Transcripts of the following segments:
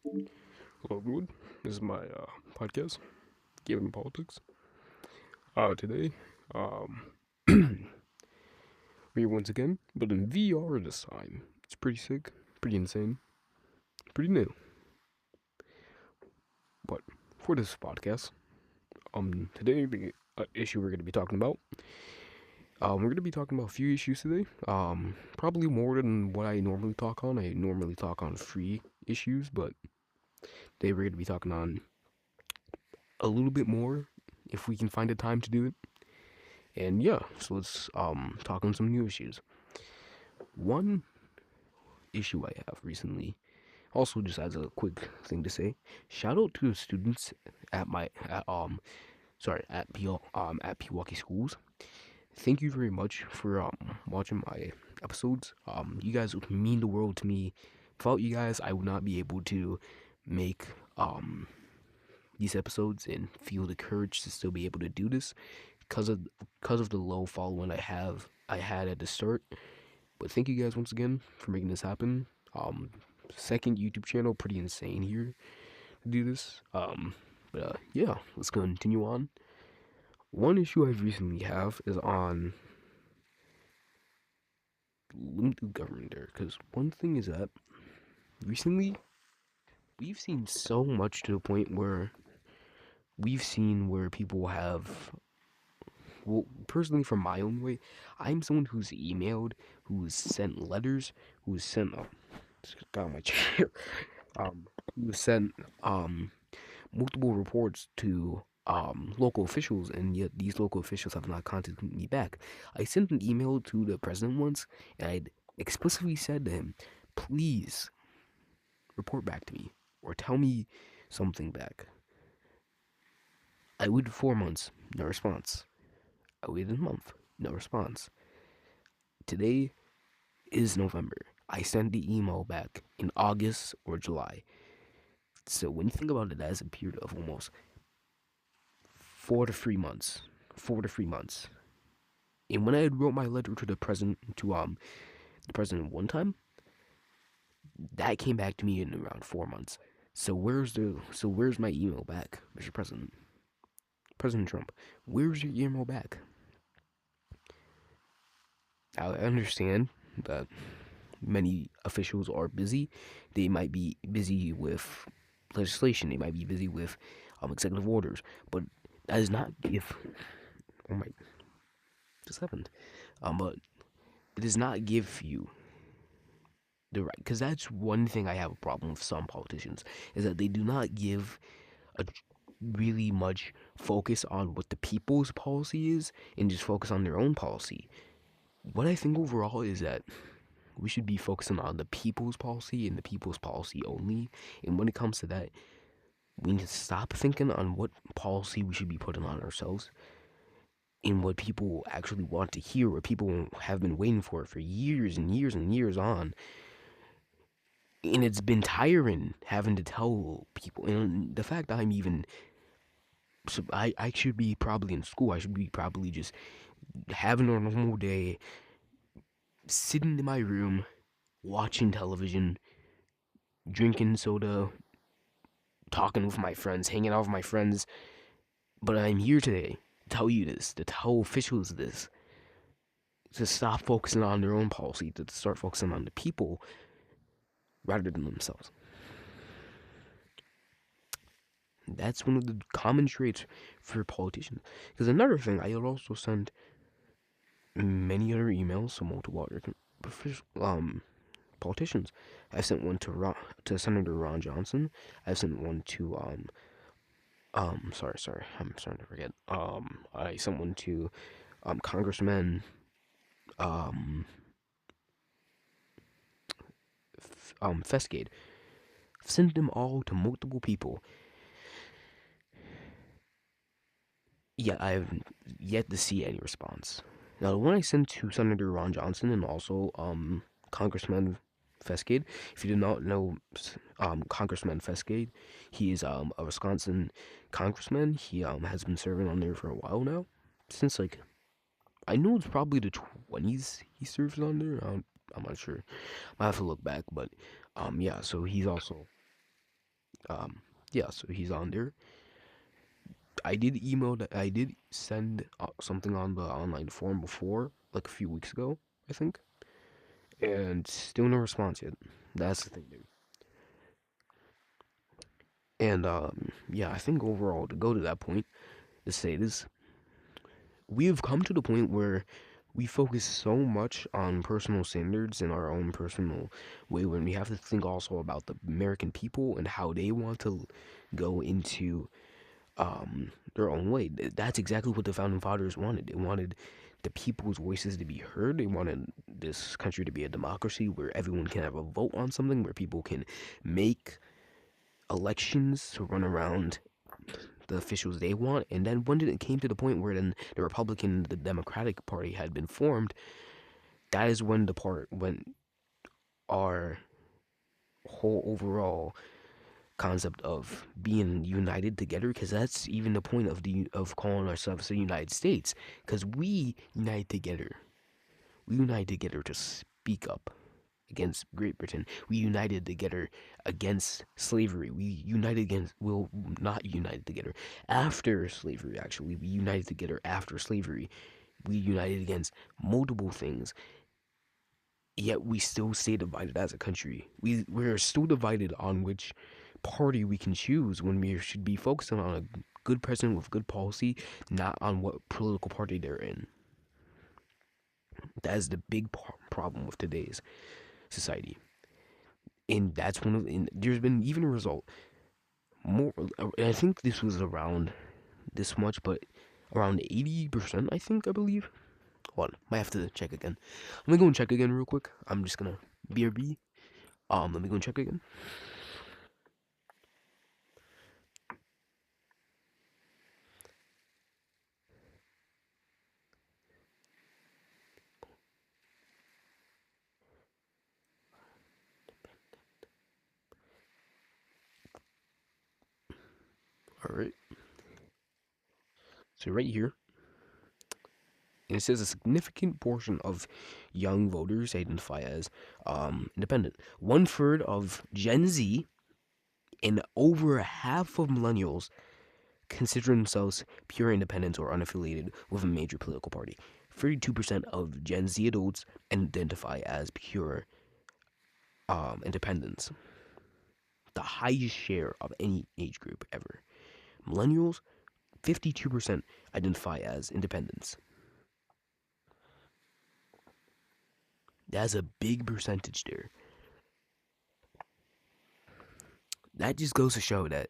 Hello, everyone. This is my podcast, Gabe in Politics. Today, um, we're here once again, but in VR this time. It's pretty sick, pretty insane, pretty new. But for this podcast, today the issue we're going to be talking about, we're going to be talking about a few issues today. Probably more than what I normally talk on. I normally talk on free issues, but today we're going to be talking on a little bit more if we can find the time to do it. And yeah, so let's talk on some new issues. One issue I have recently, also just as a quick thing to say, shout out to the students at my at Pewaukee Schools. Thank you very much for watching my episodes. You guys would mean the world to me. Without you guys, I would not be able to make these episodes and feel the courage to still be able to do this because of the low following I had at the start. But thank you guys once again for making this happen. Second YouTube channel, pretty insane here to do this. But yeah, let's continue on. One issue I recently have is on limited government there, because one thing is that recently we've seen so much to the point where we've seen where people have, well, personally from my own way, I'm someone who's emailed, who's sent letters, who's sent got on my chair. Um, who sent multiple reports to local officials, and yet these local officials have not contacted me back. I sent an email to the president once, and I explicitly said to him, "Please report back to me or tell me something back." I waited 4 months, no response. I waited a month, no response. Today is November. I sent the email back in August or July. So when you think about it as a period of almost 4 to 3 months, 4 to 3 months. And when I had wrote my letter to the president one time, that came back to me in around 4 months. So where's my email back, Mr. President? President Trump, where's your email back? I understand that many officials are busy. They might be busy with legislation. They might be busy with executive orders, but that does not give. Oh my, just happened. But it does not give you the right, because that's one thing I have a problem with some politicians, is that they do not give a really much focus on what the people's policy is and just focus on their own policy. What I think overall is that we should be focusing on the people's policy and the people's policy only. And when it comes to that, we need to stop thinking on what policy we should be putting on ourselves and what people actually want to hear, what people have been waiting for years and years and years on. And it's been tiring having to tell people. And the fact that I'm even, so I should be probably in school. I should be probably just having a normal day, sitting in my room, watching television, drinking soda, talking with my friends, hanging out with my friends. But I'm here today to tell you this, to tell officials this, to stop focusing on their own policy, to start focusing on the people rather than themselves. That's one of the common traits for politicians. Because another thing, I had also sent many other emails to multiple other politicians. I sent one to Senator Ron Johnson. I sent one to sorry, I'm starting to forget. I sent one to Congressman um Fescade. Sent them all to multiple people. Yet I have yet to see any response. Now, the one I sent to Senator Ron Johnson and also Congressman Fescade, if you do not know Congressman Fescade, he is a Wisconsin congressman. He has been serving on there for a while now, since like I know it's probably the 20s he serves on there. I'm not sure. I have to look back, but yeah. So he's also Um, yeah, so he's on there. I did email that I did send something on the online form before, like a few weeks ago, I think, and still no response yet. That's the thing, dude. And yeah, I think overall to go to that point to say this, we have come to the point where we focus so much on personal standards and our own personal way when we have to think also about the American people and how they want to go into their own way. That's exactly what the founding fathers wanted. They wanted the people's voices to be heard. They wanted this country to be a democracy where everyone can have a vote on something, where people can make elections to run around the officials they want. And then when it came to the point where then the Republican, the Democratic Party had been formed, that is when the part when our whole overall concept of being united together, because that's even the point of the of calling ourselves the United States, because we unite together to speak up against Great Britain. We united together against slavery. We united against, well, not united together after slavery. Actually, we united together after slavery. We united against multiple things, yet we still stay divided as a country. We're still divided on which party we can choose when we should be focusing on a good president with good policy, not on what political party they're in. That is the big problem with today's society, and that's one of. And there's been even a result more. I think this was around this much, but around 80%. I believe. Hold on, might have to check again. Let me go and check again real quick. I'm just gonna BRB. Let me go and check again. All right. So right here, and it says a significant portion of young voters identify as independent. One third of Gen Z and over half of millennials consider themselves pure independents or unaffiliated with a major political party. 32% of Gen Z adults identify as pure independents, the highest share of any age group ever. Millennials, 52% identify as independents. That's a big percentage there. That just goes to show that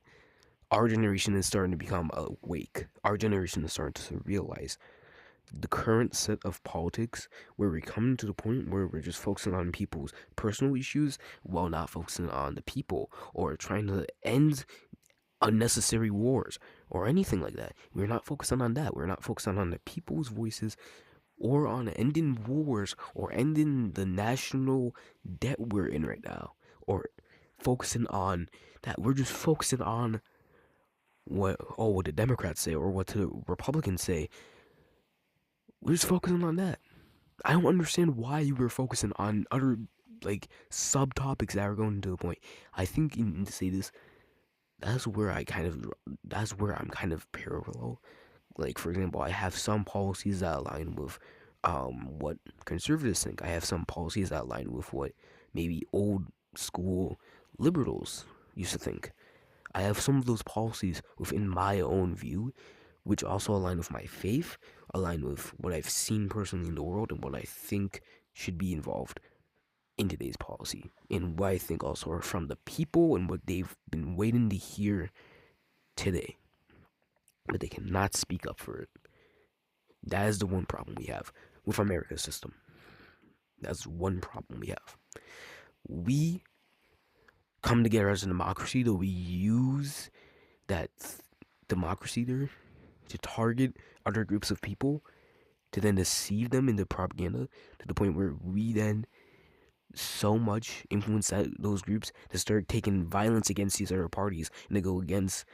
our generation is starting to become awake. Our generation is starting to realize the current set of politics where we're coming to the point where we're just focusing on people's personal issues while not focusing on the people or trying to end unnecessary wars or anything like that. We're not focusing on that. We're not focusing on the people's voices or on ending wars or ending the national debt we're in right now or focusing on that. We're just focusing on what the Democrats say or what the Republicans say. We're just focusing on that. I don't understand why you were focusing on other like subtopics that are going to the point. I think in to say this, that's where I'm kind of parallel. Like for example, I have some policies that align with what conservatives think. I have some policies that align with what maybe old school liberals used to think. I have some of those policies within my own view, which also align with my faith, align with what I've seen personally in the world, and what I think should be involved in today's policy, and what I think also are from the people and what they've been waiting to hear today, but they cannot speak up for it. That is the one problem we have with America's system. That's one problem we have. We come together as a democracy, though we use that democracy there to target other groups of people, to then deceive them into propaganda to the point where we then so much influence those groups to start taking violence against these other parties and to go against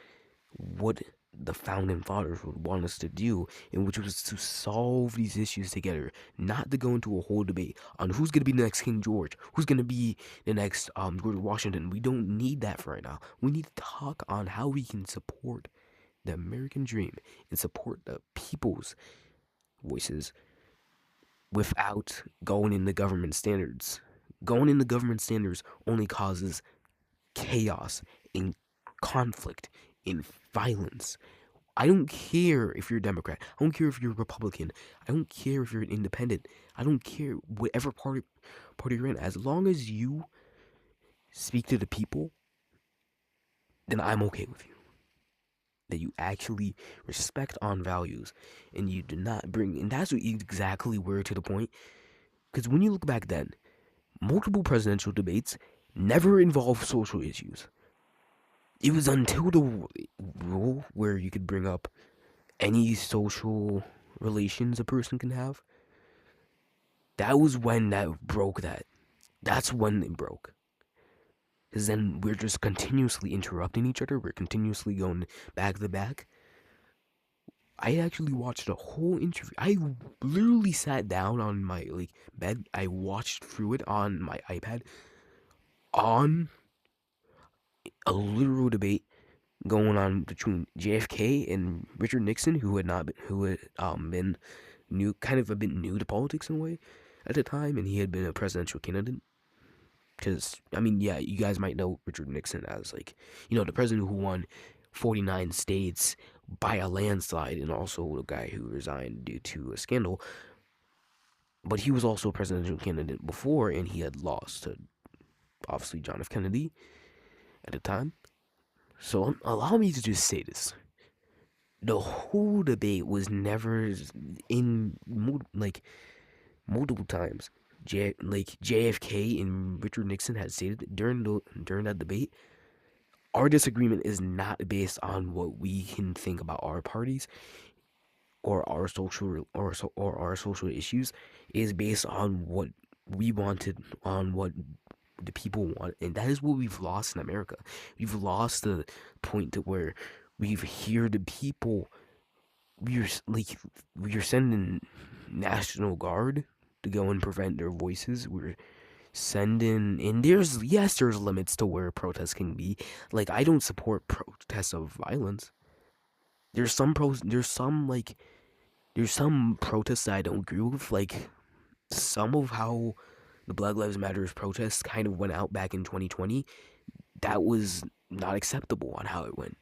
what the founding fathers would want us to do, and which was to solve these issues together, not to go into a whole debate on who's going to be the next King George, who's going to be the next George Washington. We don't need that for right now. We need to talk on how we can support the American dream and support the people's voices without going in the government standards. Going in the government standards only causes chaos and conflict and violence. I don't care if you're a Democrat. I don't care if you're a Republican. I don't care if you're an independent. I don't care whatever party you're in. As long as you speak to the people, then I'm okay with you. That you actually respect on values and you do not bring, and that's exactly where to the point. Because when you look back then, multiple presidential debates never involved social issues. It was until the rule where you could bring up any social relations a person can have. That was when that broke that. That's when it broke. Because then we're just continuously interrupting each other. We're continuously going back to back. I actually watched a whole interview. I literally sat down on my bed. I watched through it on my iPad on a literal debate going on between JFK and Richard Nixon, who had not been, who had been new, kind of a bit new to politics in a way at the time, and he had been a presidential candidate. Because I mean, yeah, you guys might know Richard Nixon as the president who won 49 states by a landslide, and also the guy who resigned due to a scandal. But he was also a presidential candidate before, and he had lost to obviously John F. Kennedy at the time. So allow me to just say this: the whole debate was never in multiple times. JFK and Richard Nixon had stated during that debate, our disagreement is not based on what we can think about our parties or our social issues. It is based on what we wanted, on what the people want, and that is what we've lost in America. We've lost the point to where we've hear the people. We're sending National Guard to go and prevent their voices. We're sending, and there's limits to where protests can be. Like, I don't support protests of violence. There's some protests that I don't agree with. Like some of how the Black Lives Matters protests kind of went out back in 2020. That was not acceptable on how it went.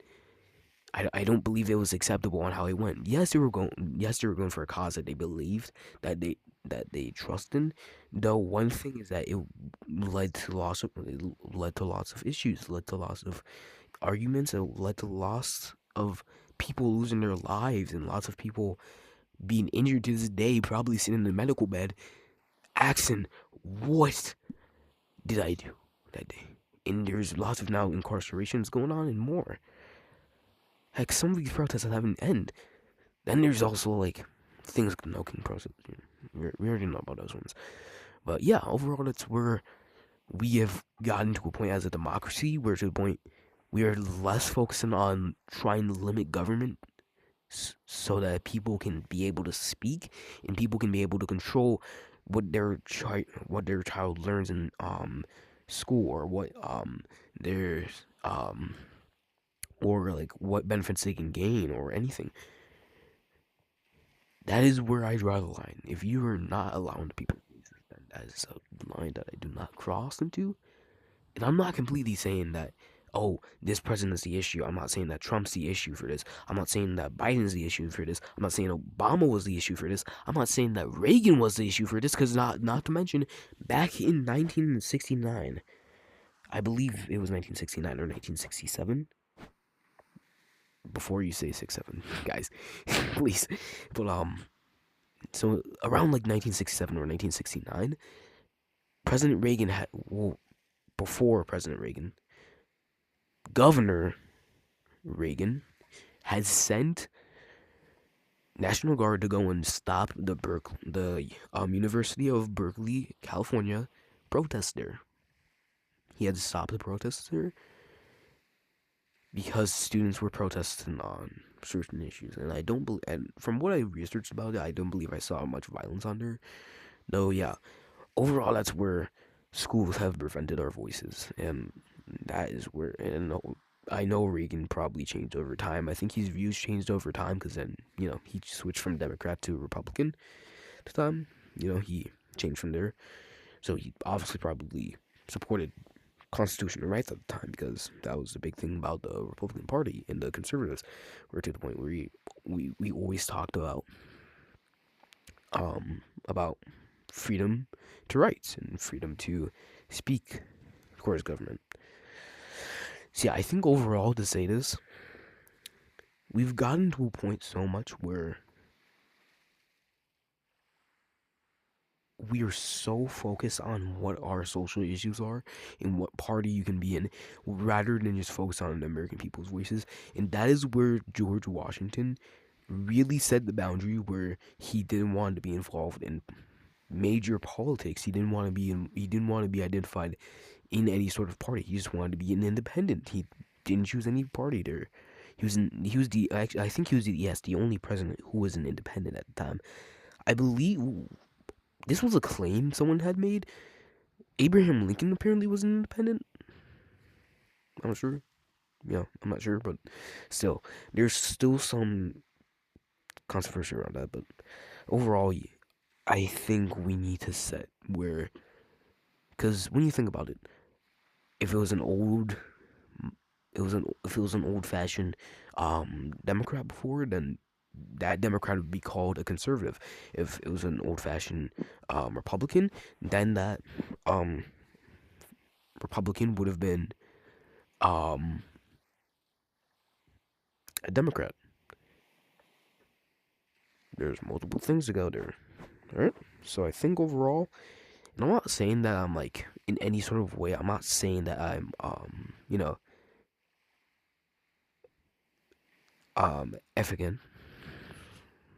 I don't believe it was acceptable on how it went. Yes, they were going for a cause that they believed, that they trust in. Though one thing is that it led to lots of issues, led to lots of arguments, it led to loss of people losing their lives, and lots of people being injured to this day, probably sitting in the medical bed, asking, "What did I do that day?" And there's lots of now incarcerations going on and more. Heck, some of these protests haven't ended. Then there's also things no can process. We already know about those ones. But yeah, overall, that's where we have gotten to a point as a democracy. We're to the point we are less focusing on trying to limit government so that people can be able to speak and people can be able to control what their child learns in school, or what their or what benefits they can gain or anything. That is where I draw the line. If you are not allowing the people, then that is a line that I do not cross into. And I'm not completely saying that, oh, this president is the issue. I'm not saying that Trump's the issue for this. I'm not saying that Biden's the issue for this. I'm not saying Obama was the issue for this. I'm not saying that Reagan was the issue for this, because not to mention, back in 1969, I believe it was 1969 or 1967. Before you say 6-7, guys, please. But so around 1967 or 1969, President Reagan before President Reagan, Governor Reagan had sent National Guard to go and stop the University of Berkeley, California protest there. He had to stop the protests there because students were protesting on certain issues, and I don't believe. And from what I researched about it, I don't believe I saw much violence on there. No, yeah. Overall, that's where schools have prevented our voices, and that is where. And I know Reagan probably changed over time. I think his views changed over time because then he switched from Democrat to Republican at the time. He changed from there, so he obviously probably supported constitutional rights at the time because that was the big thing about the Republican Party and the conservatives. We're to the point where we always talked about freedom to rights and freedom to speak for his government. See, I think overall to say this, we've gotten to a point so much where we are so focused on what our social issues are and what party you can be in rather than just focus on the American people's voices. And that is where George Washington really set the boundary where he didn't want to be involved in major politics. He didn't want to be identified in any sort of party. He just wanted to be an independent. He didn't choose any party there. He was the actually I think he was the only president who was an independent at the time. I believe this was a claim someone had made. Abraham Lincoln apparently was an independent. I'm not sure. Yeah, I'm not sure, but still, there's still some controversy around that. But overall, I think we need to set where, because when you think about it, if it was an old, if it was an old-fashioned Democrat before, then that Democrat would be called a conservative. If it was an old-fashioned Republican, then that um Republican would have been um a Democrat. There's multiple things to go there. Alright? So I think overall, and I'm not saying that I'm like in any sort of way, I'm not saying that I'm Effigan.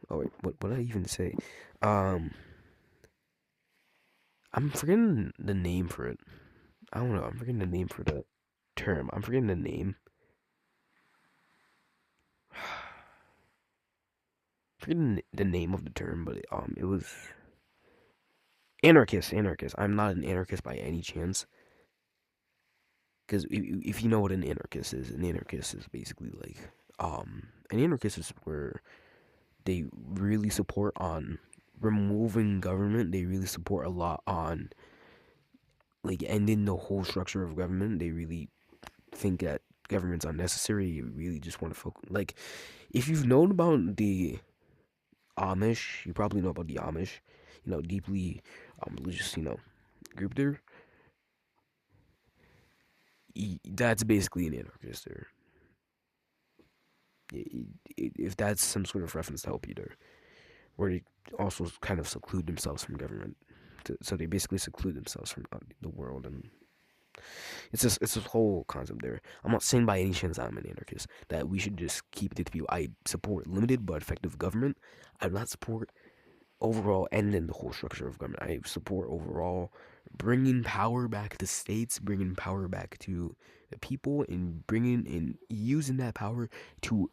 Oh wait, what did I even say? Um I'm forgetting the name for it. I don't know, I'm forgetting the name for the term. I'm forgetting the name. Forgetting the name of the term, but it was anarchist. Anarchist. I'm not an anarchist by any chance. Because if you know what an anarchist is basically like an anarchist is where they really support on removing government. They really support a lot on like ending the whole structure of government. They really think that government's unnecessary. You really just want to focus. Like, if you've known about the Amish, you probably know about the Amish. Deeply religious, group there. That's basically an anarchist there. If that's some sort of reference to help you there, where they also kind of seclude themselves from government. So they basically seclude themselves from the world, and it's this whole concept there. I'm not saying by any chance I'm an anarchist that we should just keep it to people. I support limited but effective government. I do not support overall ending the whole structure of government. I support overall bringing power back to states, bringing power back to the people, and bringing and using that power to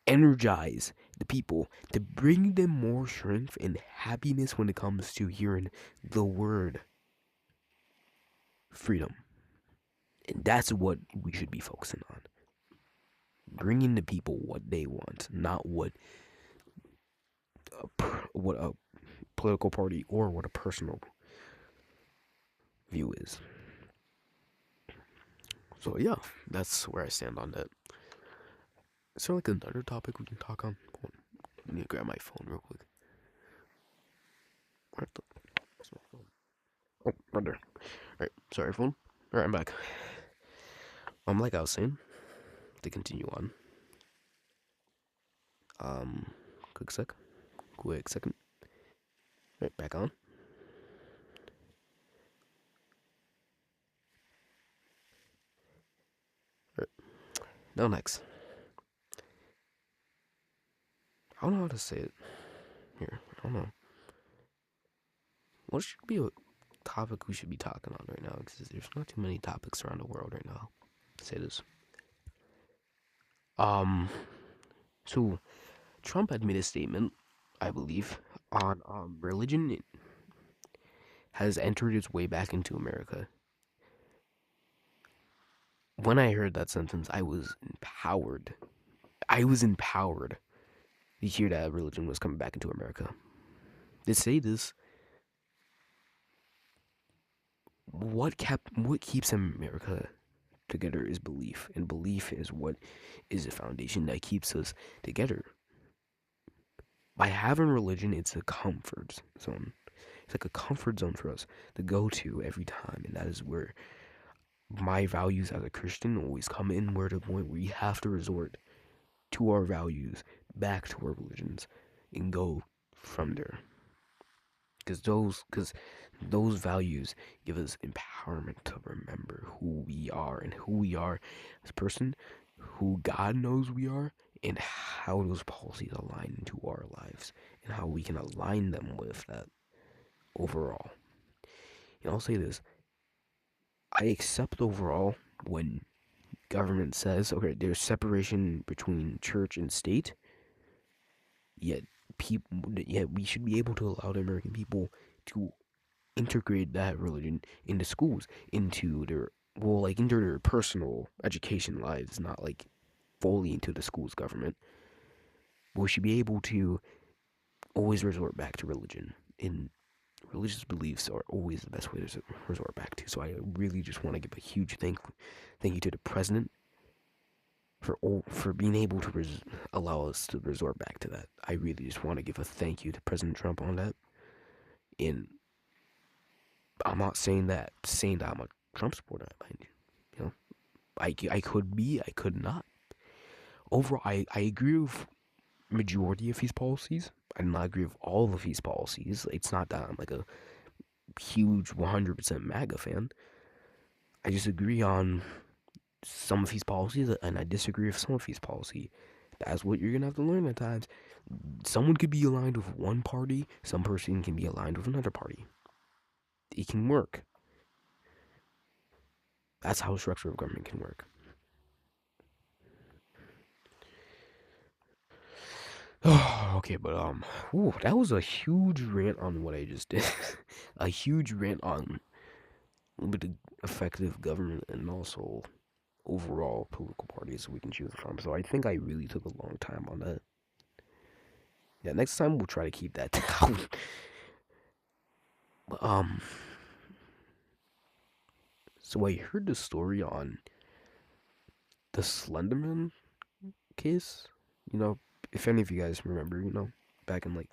energize the people, to bring them more strength and happiness when it comes to hearing the word freedom. And that's what we should be focusing on. Bringing the people what they want, not what a political party or what a personal view is. So yeah, that's where I stand on that. Is there like another topic we can talk on? Let me grab my phone real quick. Where's my phone? Oh, right there. Alright, sorry phone. Alright, I'm back. Like I was saying, to continue on. Um, quick sec. Quick second. Alright, back on. Alright, now next. I don't know how to say it. Here, I don't know. What should be a topic we should be talking on right now? Because there's not too many topics around the world right now. Say this. Um, So Trump had made a statement, I believe, on religion has entered its way back into America. When I heard that sentence, I was empowered. I was empowered to hear that religion was coming back into America. To say this, what keeps America together is belief, and belief is what is the foundation that keeps us together. By having religion, it's a comfort zone. It's like a comfort zone for us to go to every time, and that is where my values as a Christian always come in. Where the point where we have to resort to our values, back to our religions, and go from there. Because those values give us empowerment to remember who we are and who we are as a person, who God knows we are, and how those policies align into our lives and how we can align them with that overall. And I'll say this, I accept overall when government says, okay, there's separation between church and state, yet yet we should be able to allow the American people to integrate that religion into schools, into their like into their personal education lives, not like fully into the school's government. But we should be able to always resort back to religion, and religious beliefs are always the best way to resort back to. So I really just want to give a huge thank you to the president for being able to allow us to resort back to that. I really just want to give a thank you to President Trump on that. And I'm not saying that I'm a Trump supporter. You know, I could be, I could not. Overall, I agree with majority of his policies. I do not agree with all of his policies. It's not that I'm like a huge 100% MAGA fan. I just agree on some of his policies, and I disagree with some of his policy. That's what you're gonna have to learn at times. Someone could be aligned with one party, some person can be aligned with another party. It can work. That's how a structure of government can work. Okay, but ooh, that was a huge rant on what I just did. A huge rant on a little bit of effective government and also overall political parties we can choose from. So I think I really took a long time on that. Yeah, next time we'll try to keep that down. But, so I heard the story on the Slenderman case. You know, if any of you guys remember, back in like,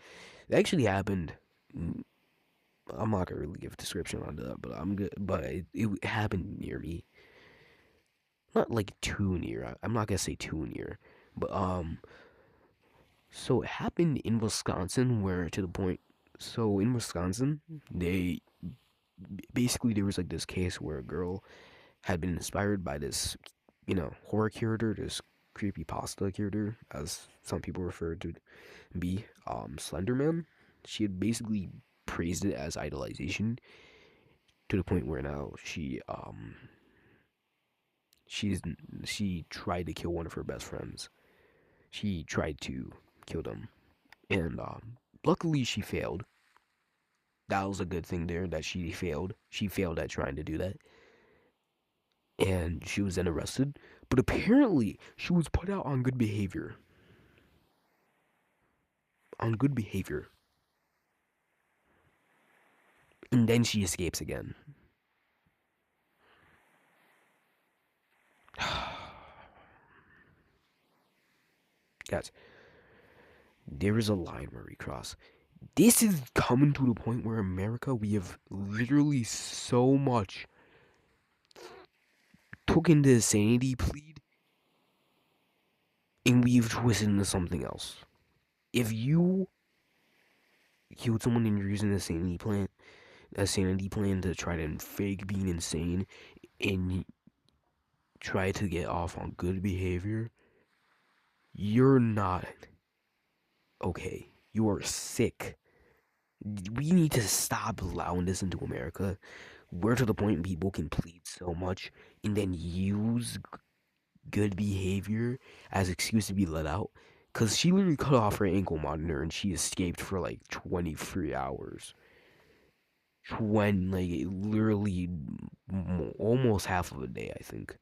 it actually happened. I'm not gonna really give a description on that, but I'm good. But it happened near me, not like too near. I'm not gonna say too near, but so it happened in Wisconsin, where to the point. So in Wisconsin, they basically there was like this case where a girl had been inspired by this, horror character, this creepy pasta character, as some people refer to be, Slenderman. She had basically praised it as idolization to the point where now she's she tried to kill one of her best friends. She tried to kill them, and luckily she failed. That was a good thing there that she failed. She failed at trying to do that, and she was then arrested. But apparently, she was put out on good behavior. On good behavior, and then she escapes again. Guys, there is a line where we cross. This is coming to the point where America, we have literally so much took into the sanity plea, and we've twisted into something else. If you killed someone and you're using a sanity plan to try to fake being insane and try to get off on good behavior, you're not okay. You are sick. We need to stop allowing this into America. We're to the point people can plead so much and then use good behavior as excuse to be let out. Cause she literally cut off her ankle monitor and she escaped for like 23 hours. Like literally almost half of a day, I think.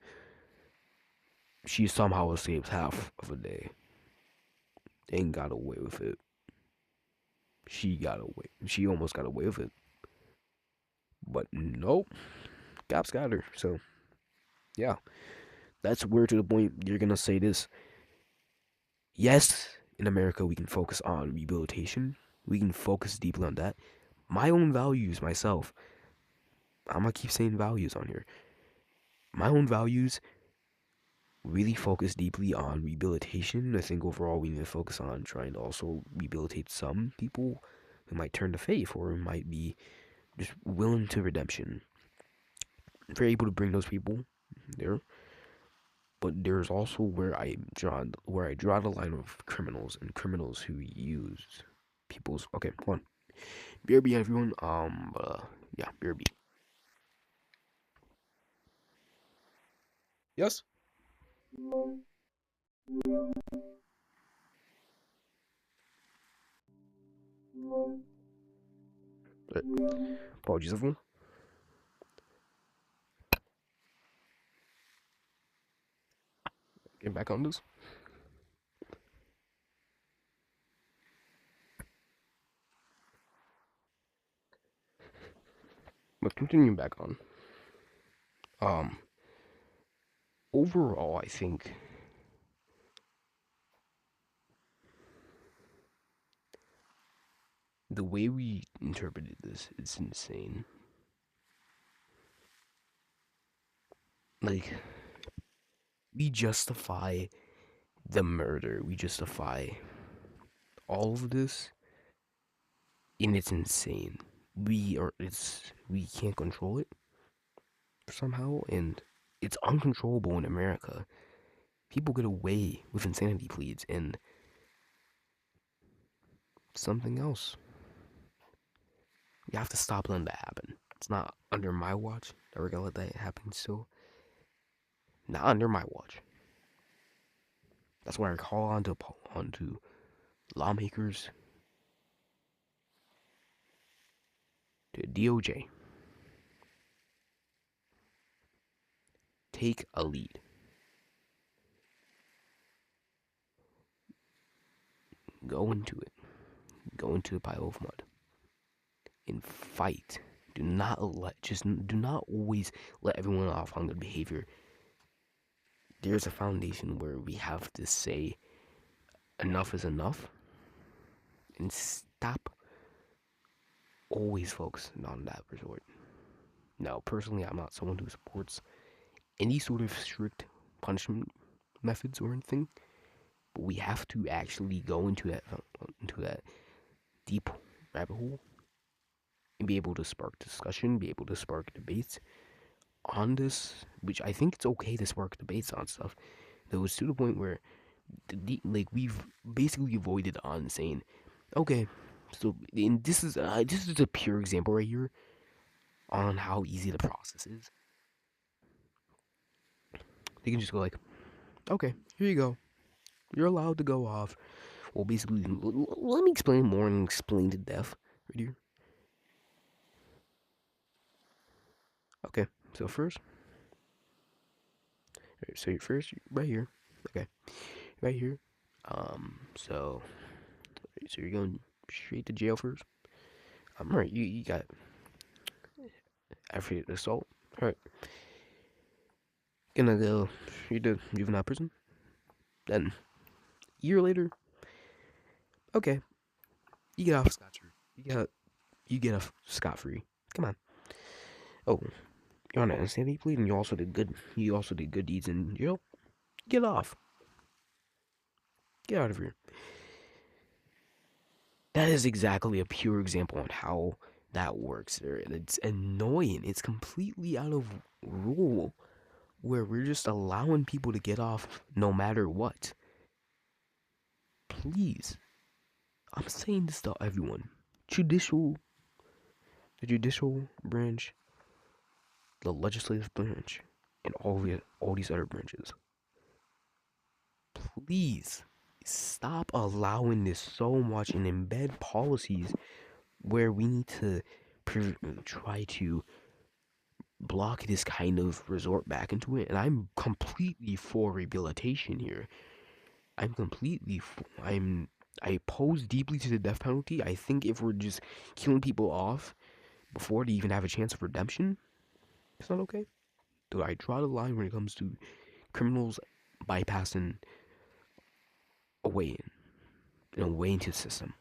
She somehow escaped half of a day and got away with it. She got away. She almost got away with it. But nope. Cops got her. So, yeah. That's weird to the point you're gonna say this. Yes, in America, we can focus on rehabilitation. We can focus deeply on that. My own values, myself. I'm gonna keep saying values on here. My own values really focus deeply on rehabilitation. I think overall we need to focus on trying to also rehabilitate some people who might turn to faith or who might be just willing to redemption. If we're able to bring those people there, but there's also where I draw the line of criminals and criminals who use people's. Okay, hold on. BRB everyone. Yeah, BRB. Yes. Apologies everyone. Get back on this. But continuing back on. Um, Overall, I think the way we interpreted this is insane. Like, we justify the murder, we justify all of this, and it's insane. We can't control it somehow, and it's uncontrollable in America. People get away with insanity pleas and something else. We have to stop letting that happen. It's not under my watch that we're gonna let that happen still. Not under my watch. That's why I call on to lawmakers, to DOJ. Take a lead. Go into it. Go into a pile of mud and fight. Do not always let everyone off on good behavior. There's a foundation where we have to say enough is enough and stop always focusing on that resort. Now, personally, I'm not someone who supports any sort of strict punishment methods or anything, but we have to actually go into that deep rabbit hole and be able to spark discussion, be able to spark debates on this, which I think it's okay to spark debates on stuff. Though it's to the point where like we've basically avoided on saying, okay, so and this is a pure example right here on how easy the process is. They can just go like, okay, here you go, you're allowed to go off. Well, basically, let me explain more and explain to death right here. Okay, so first, so first right here, okay, right here. So you're going straight to jail first. Right, you got aggravated assault. All right, gonna go straight to juvenile prison. Then a year later, okay, you get off scot free. You get off scot free. Come on. Oh, you're on an insanity plea, and You also did good deeds in jail. Get off. Get out of here. That is exactly a pure example on how that works there. And it's annoying. It's completely out of rule where we're just allowing people to get off no matter what. Please. I'm saying this to everyone. Judicial the judicial branch, the legislative branch, and all these other branches. Please. Stop allowing this so much and embed policies where we need to try to block this kind of resort back into it. And I'm completely for rehabilitation here. I'm completely. I oppose deeply to the death penalty. I think if we're just killing people off before they even have a chance of redemption, it's not okay. Dude, I draw the line when it comes to criminals bypassing a way a way into the system.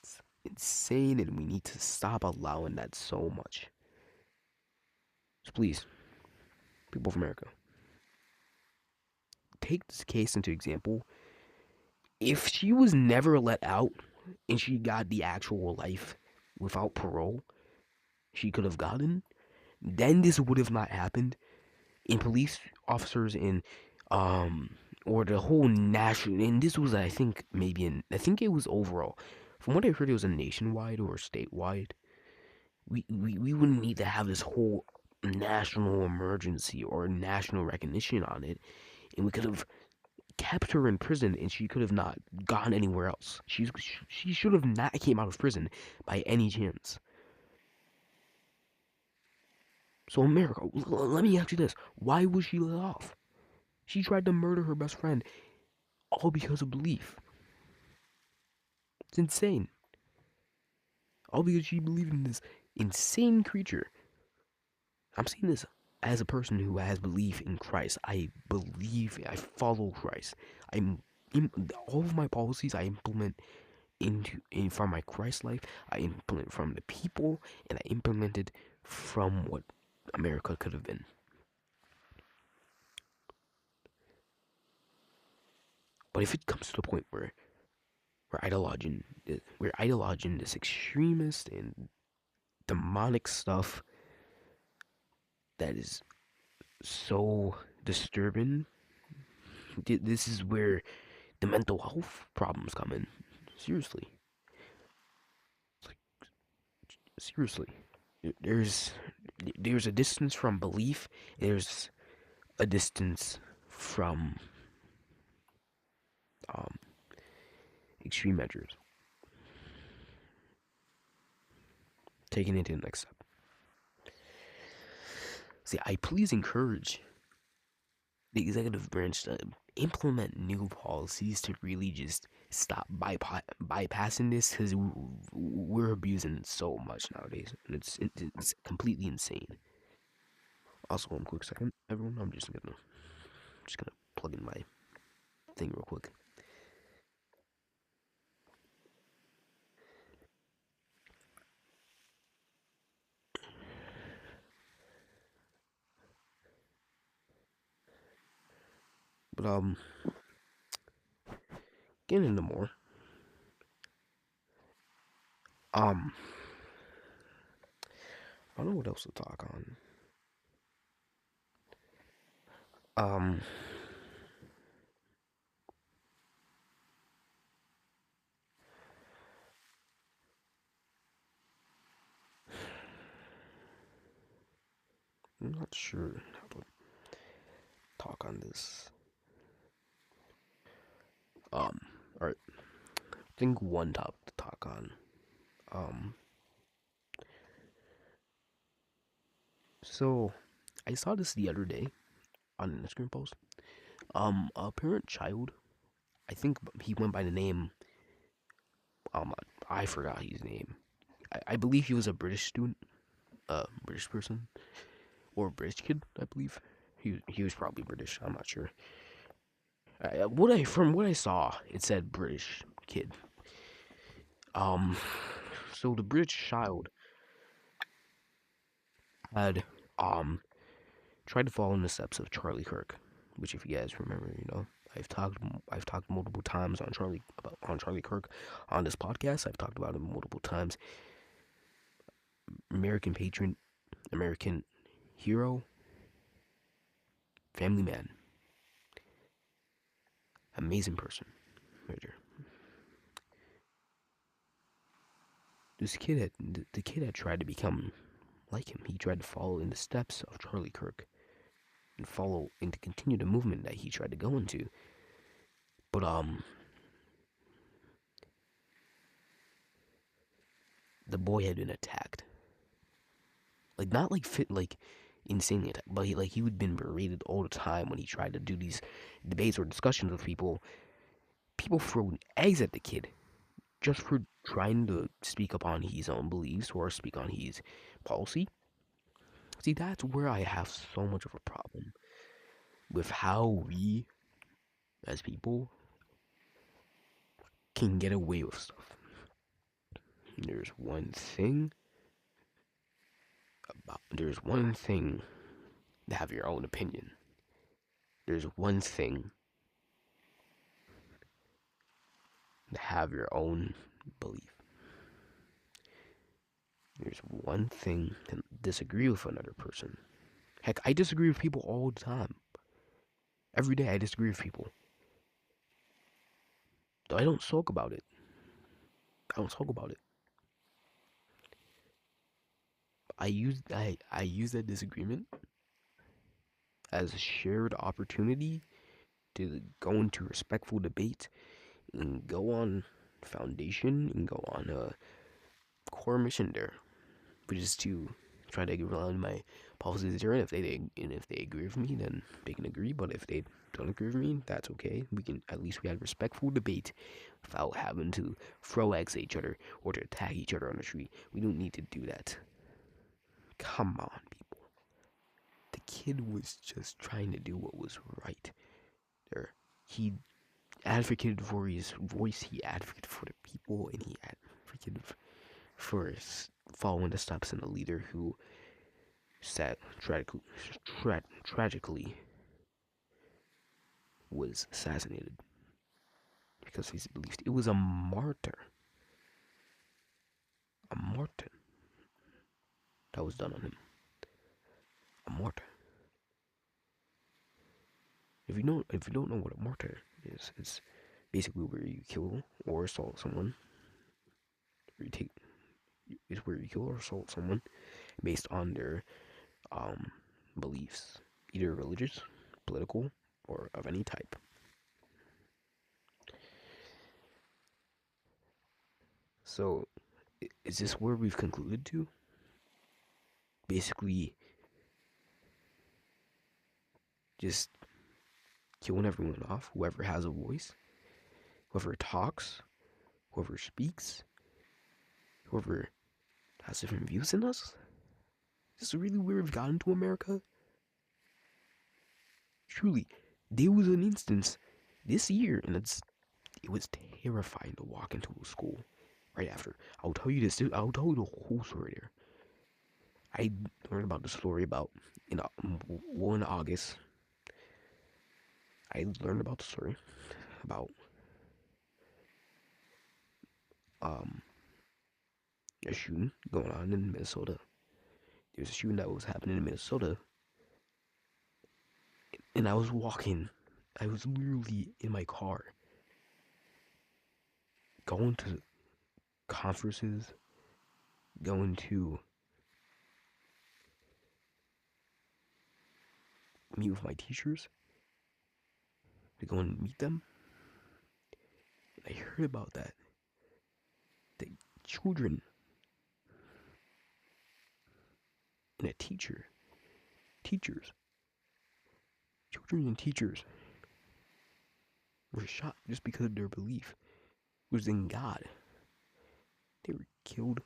It's insane, and we need to stop allowing that so much. So please, people of America, take this case into example. If she was never let out and she got the actual life without parole she could have gotten, then this would have not happened. And police officers in or the whole national, and this was, I think, maybe I think it was overall. From what I heard, it was a nationwide or statewide. We wouldn't need to have this whole national emergency or national recognition on it, and we could have kept her in prison, and she could have not gone anywhere else. She should have not came out of prison by any chance. So America, let me ask you this: why was she let off? She tried to murder her best friend, all because of belief. It's insane. All because she believed in this insane creature. I'm saying this as a person who has belief in Christ. I believe, I follow Christ. I'm all of my policies I implement from my Christ life. I implement from the people, and I implemented from what America could have been. But if it comes to the point where we're idolizing this extremist and demonic stuff that is so disturbing, this is where the mental health problems come in. Seriously. It's like, seriously. There's there's a distance from belief, there's a distance from um, extreme measures. Taking it to the next step. See, I please encourage the executive branch to implement new policies to really just stop bypassing this, because we're abusing so much nowadays, and it's completely insane. Also, one quick second, everyone. I'm just gonna plug in my thing real quick. But getting into more. Um, I don't know what else to talk on. Um, I'm not sure how to talk on this. Um, all right. I think one topic to talk on. Um, so I saw this the other day on an Instagram post. A parent child. I think he went by the name. I forgot his name. I believe he was a British student, British person, or a British kid. I believe he was probably British. I'm not sure. From what I saw, it said British kid. Um, so the British child had tried to follow in the steps of Charlie Kirk, which, if you guys remember, I've talked multiple times on Charlie Kirk on this podcast. I've talked about him multiple times. American patriot, American hero, family man, amazing person. Right there. The kid had tried to become like him. He tried to follow in the steps of Charlie Kirk and follow and to continue the movement that he tried to go into. But the boy had been attacked. Like not like fit like insanely attacked, but he would been berated all the time when he tried to do these debates or discussions with people. People throwing eggs at the kid just for trying to speak upon his own beliefs or speak on his policy. See, that's where I have so much of a problem with how we as people can get away with stuff. There's one thing to have your own opinion. There's one thing to have your own belief. There's one thing to disagree with another person. Heck, I disagree with people all the time. Every day I disagree with people. Though I don't talk about it. I don't talk about it. I use that disagreement as a shared opportunity to go into respectful debate and go on foundation and go on a core mission there, which is to try to get around my policies there. And if they agree with me, then they can agree. But if they don't agree with me, that's okay. We had respectful debate without having to throw eggs at each other or to attack each other on the street. We don't need to do that. Come on, people. The kid was just trying to do what was right. There, he advocated for his voice. He advocated for the people, and he advocated for following the steps in a leader who tragically was assassinated because of his beliefs. It was a martyr, a martyr that was done on him. A martyr. If you don't know what a martyr is, it's basically where you kill or assault someone. It's where you kill or assault someone based on their um, beliefs, either religious, political, or of any type. So, is this where we've concluded to? Basically, just killing everyone off, whoever has a voice, whoever talks, whoever speaks, whoever has different views than us? Is this really where we've gotten to, America? Truly, there was an instance this year, and it was terrifying to walk into a school right after. I'll tell you this. I'll tell you the whole story there. I learned about the story about in August. I learned about the story about um a shooting going on in Minnesota. There's a shooting that was happening in Minnesota, and I was walking. I was literally in my car, going to conferences, going to meet with my teachers, to go and meet them. And I heard about that. The children and teachers, children and teachers were shot just because of their belief was in God. They were killed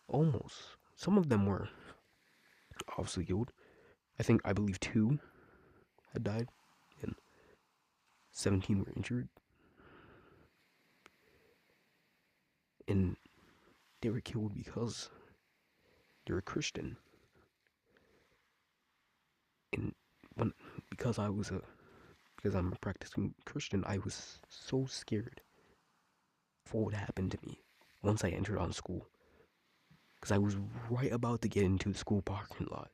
almost. Some of them were obviously killed. I believe 2 had died and 17 were injured. And they were killed because they were Christian. And because I'm a practicing Christian, I was so scared for what happened to me once I entered on school. Because I was right about to get into the school parking lot.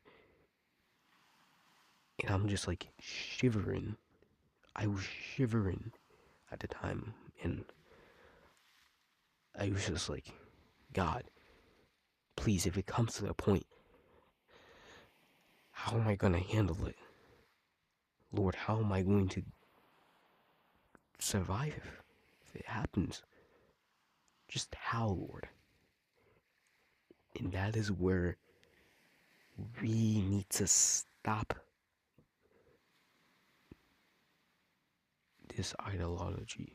And I'm just like shivering. I was shivering at the time. And I was just like, God, please, if it comes to that point, how am I going to handle it? Lord, how am I going to survive if it happens. Just how, Lord? And that is where we need to stop this ideology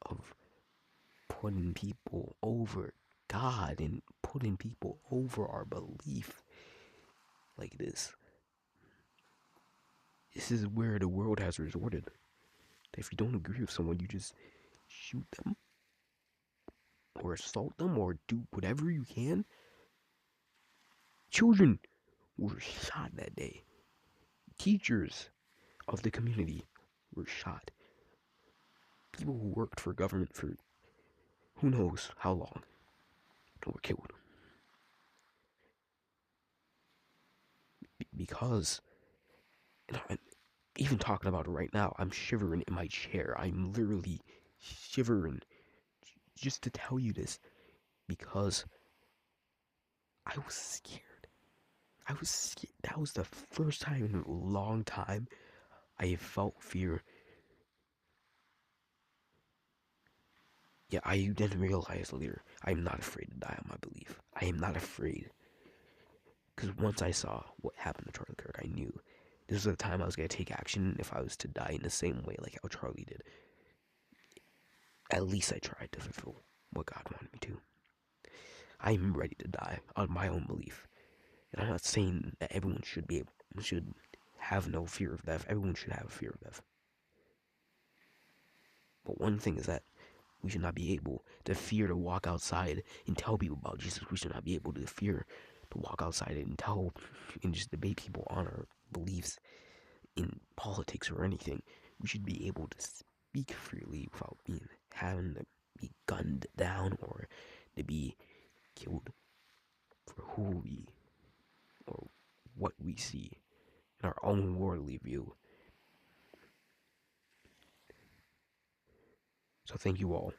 of putting people over God and putting people over our belief like this. This is where the world has resorted. If you don't agree with someone, you just shoot them or assault them or do whatever you can. Children were shot that day. Teachers of the community were shot. People who worked for government for who knows how long were killed. Because, and I'm even talking about it right now, I'm shivering in my chair. I'm literally shivering just to tell you this because I was scared. I was scared. That was the first time in a long time I have felt fear. Yeah, I then realized later, I'm not afraid to die on my belief. I am not afraid. Because once I saw what happened to Charlie Kirk, I knew this was the time I was going to take action if I was to die in the same way like how Charlie did. At least I tried to fulfill what God wanted me to. I'm ready to die on my own belief. And I'm not saying that everyone should have no fear of death. Everyone should have a fear of death. But one thing is that we should not be able to fear to walk outside and tell people about Jesus. We should not be able to fear to walk outside and tell and just debate people on our beliefs in politics or anything. We should be able to speak freely without having to be gunned down or to be killed for who we or what we see in our own worldly view. So thank you all